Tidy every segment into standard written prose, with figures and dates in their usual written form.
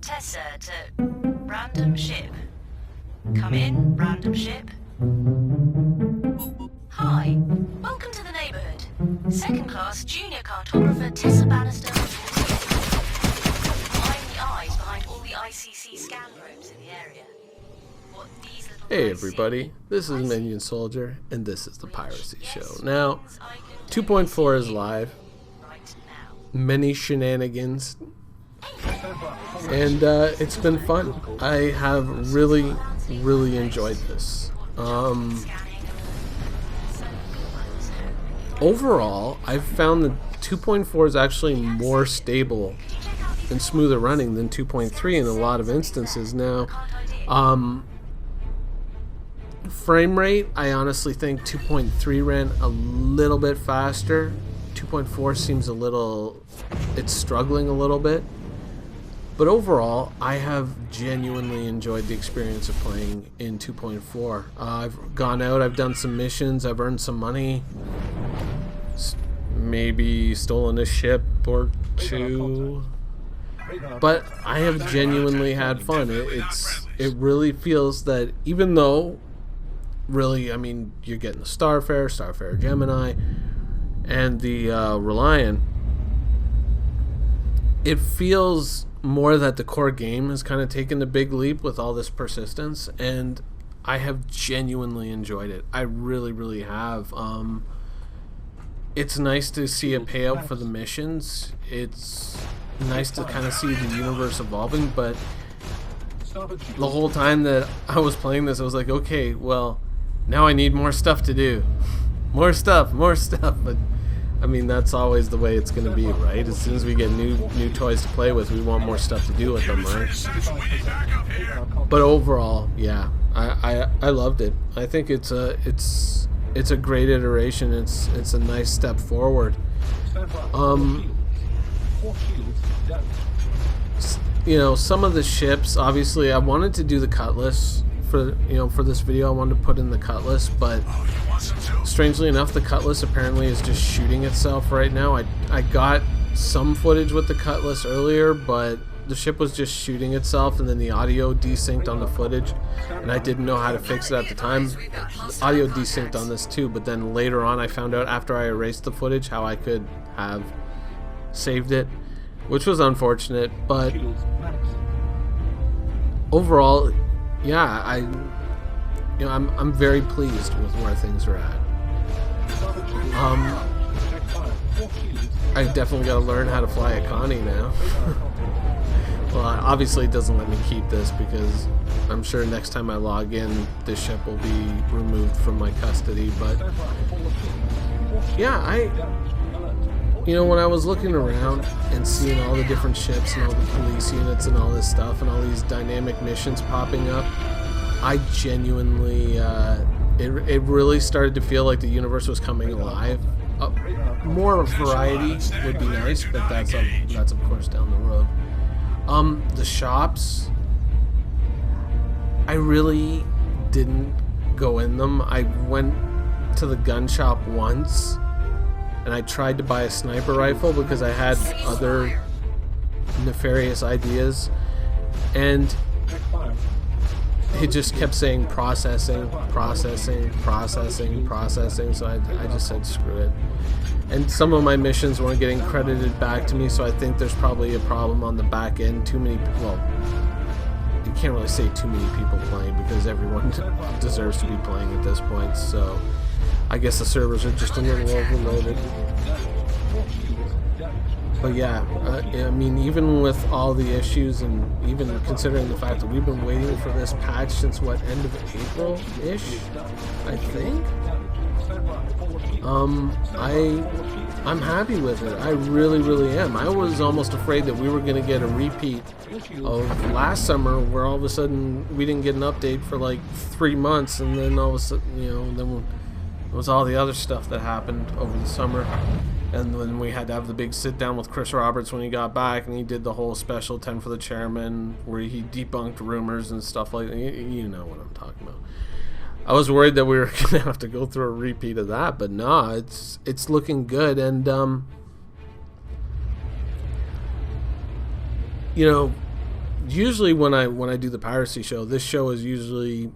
Tessa to random ship. Come in, random ship. Hi, welcome to the neighborhood. Second class junior cartographer Tessa Bannister. I'm the eyes behind all the ICC scan probes in the area. What these little Hey guys everybody, see, this is Minion Soldier, and this is the Piracy Show. Now, 2.4 is live, right now. many shenanigans, and it's been fun. I have really enjoyed this. Overall, I've found that 2.4 is actually more stable and smoother running than 2.3 in a lot of instances. Now, frame rate, I honestly think 2.3 ran a little bit faster. 2.4 seems it's struggling a little bit. But overall, I have genuinely enjoyed the experience of playing in 2.4. I've gone out, I've done some missions, I've earned some money, maybe stolen a ship or two. But I have genuinely had fun. It really feels that even though, really, I mean, you're getting the Starfarer Gemini, and the Reliant, it feels more that the core game has kind of taken the big leap with all this persistence, and I have genuinely enjoyed it. I really have. It's nice to see a payout for the missions. It's nice to kind of see the universe evolving, but the whole time that I was playing this, I was like, okay, well, now I need more stuff to do. More stuff, but I mean, that's always the way it's going to be, right? As soon as we get new toys to play with, we want more stuff to do with them, right? But overall, yeah, I loved it. I think it's a great iteration. It's a nice step forward. You know, some of the ships, obviously, I wanted to do the Cutlass for this video. I wanted to put in the Cutlass, but strangely enough, the Cutlass apparently is just shooting itself right now. I got some footage with the Cutlass earlier, but the ship was just shooting itself, and then the audio desynced on the footage, and I didn't know how to fix it at the time. The audio desynced on this too, but then later on I found out after I erased the footage how I could have saved it, which was unfortunate, but overall, yeah, I'm very pleased with where things are at. I definitely got to learn how to fly a Connie now. Well, obviously it doesn't let me keep this because I'm sure next time I log in, this ship will be removed from my custody. But yeah, You know, when I was looking around and seeing all the different ships and all the police units and all this stuff and all these dynamic missions popping up, I genuinely, it really started to feel like the universe was coming alive. More variety would be nice, but that's of course down the road. The shops, I really didn't go in them. I went to the gun shop once, and I tried to buy a sniper rifle because I had other nefarious ideas, and it just kept saying processing, processing, processing, processing, so I just said screw it. And some of my missions weren't getting credited back to me, so I think there's probably a problem on the back end. Too many, well, you can't really say too many people playing because everyone deserves to be playing at this point, so I guess the servers are just a little overloaded. But yeah, I mean, even with all the issues, and even considering the fact that we've been waiting for this patch since what, end of April-ish, I think. I'm happy with it. I really, really am. I was almost afraid that we were going to get a repeat of last summer, where all of a sudden we didn't get an update for like 3 months, and then all of a sudden, you know, then it was all the other stuff that happened over the summer. And then we had to have the big sit down with Chris Roberts when he got back, and he did the whole special 10 for the chairman where he debunked rumors and stuff like that. You know what I'm talking about. I was worried that we were going to have to go through a repeat of that, but nah, it's looking good. And you know, usually when I do the Piracy Show, this show is usually,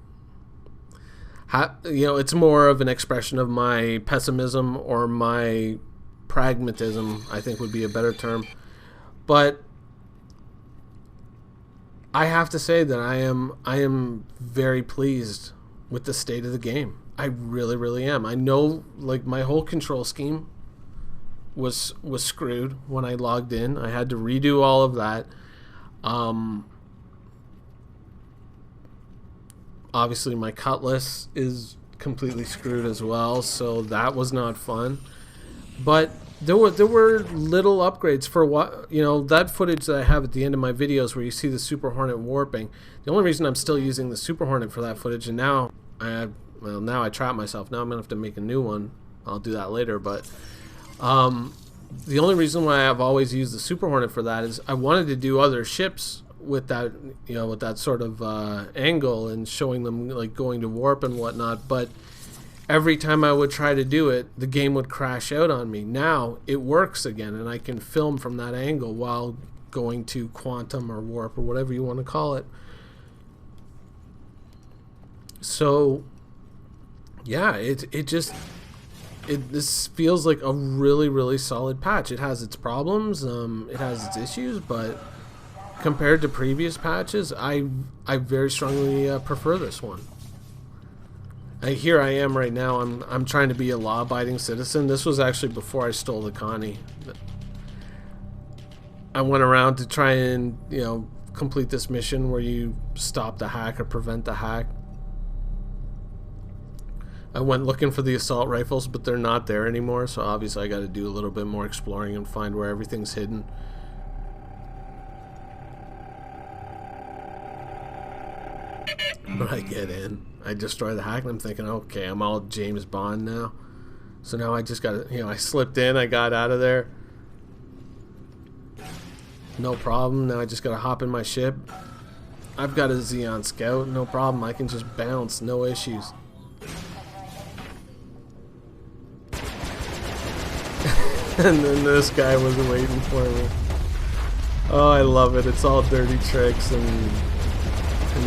you know, it's more of an expression of my pessimism or my pragmatism, I think would be a better term. But I have to say that I am very pleased with the state of the game. I really, really am. I know, like, my whole control scheme was screwed when I logged in. I had to redo all of that. Obviously my cutlass is completely screwed as well, so that was not fun. But there were little upgrades for what, you know, that footage that I have at the end of my videos where you see the Super Hornet warping. The only reason I'm still using the Super Hornet for that footage, and now I trap myself. Now I'm gonna have to make a new one. I'll do that later. But the only reason why I've always used the Super Hornet for that is I wanted to do other ships with that, you know, with that sort of angle and showing them like going to warp and whatnot. But every time I would try to do it, the game would crash out on me. Now it works again, and I can film from that angle while going to quantum or warp or whatever you want to call it. So yeah, this feels like a really, really solid patch. It has its problems, it has its issues, but compared to previous patches, I very strongly prefer this one. Here I am right now. I'm trying to be a law-abiding citizen. This was actually before I stole the Connie. I went around to try and, you know, complete this mission where you stop the hack or prevent the hack. I went looking for the assault rifles, but they're not there anymore, so obviously I got to do a little bit more exploring and find where everything's hidden. But I get in, I destroy the hack, and I'm thinking, okay, I'm all James Bond now. So now I just got to, you know, I slipped in, I got out of there. No problem. Now I just got to hop in my ship. I've got a Xeon Scout, no problem. I can just bounce, no issues. And then this guy was waiting for me. Oh, I love it. It's all dirty tricks and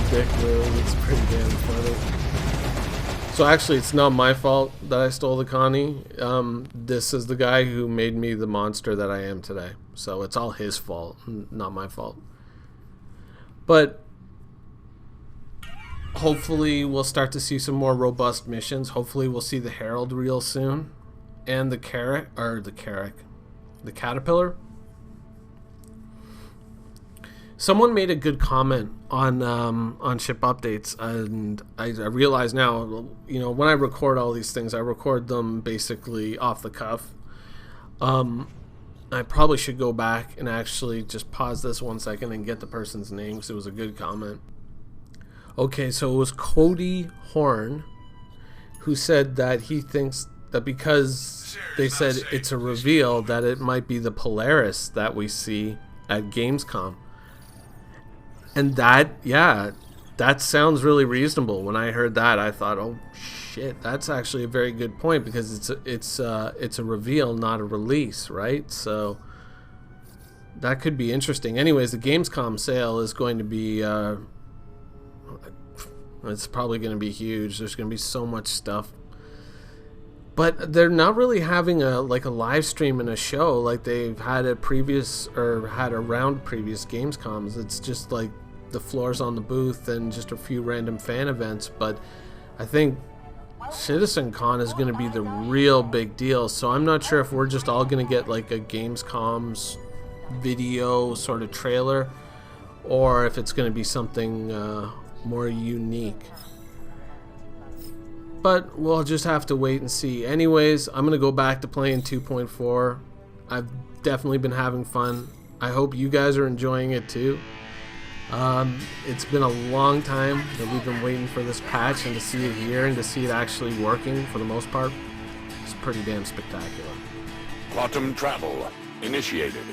dick moves. It's pretty damn funny. So actually, it's not my fault that I stole the Connie. This is the guy who made me the monster that I am today. So it's all his fault, not my fault. But hopefully we'll start to see some more robust missions. Hopefully we'll see the Herald real soon. And the Caterpillar. Someone made a good comment on ship updates, and I realize now, you know, when I record all these things, I record them basically off the cuff. I probably should go back and actually just pause this 1 second and get the person's name because it was a good comment. Okay, so it was Cody Horn who said that he thinks that because they said it's a reveal that it might be the Polaris that we see at Gamescom. And that, yeah, that sounds really reasonable. When I heard that, I thought, oh shit, that's actually a very good point because it's a reveal, not a release, right? So that could be interesting. Anyways, the Gamescom sale is going to be it's probably going to be huge. There's going to be so much stuff. But they're not really having a live stream and a show like they've had at previous or had around previous Gamescoms. It's just like the floors on the booth and just a few random fan events. But I think CitizenCon is going to be the real big deal. So I'm not sure if we're just all going to get like a Gamescom's video sort of trailer, or if it's going to be something more unique. But we'll just have to wait and see. Anyways, I'm going to go back to playing 2.4. I've definitely been having fun. I hope you guys are enjoying it too. It's been a long time that we've been waiting for this patch, and to see it here and to see it actually working for the most part, it's pretty damn spectacular. Quantum travel initiated.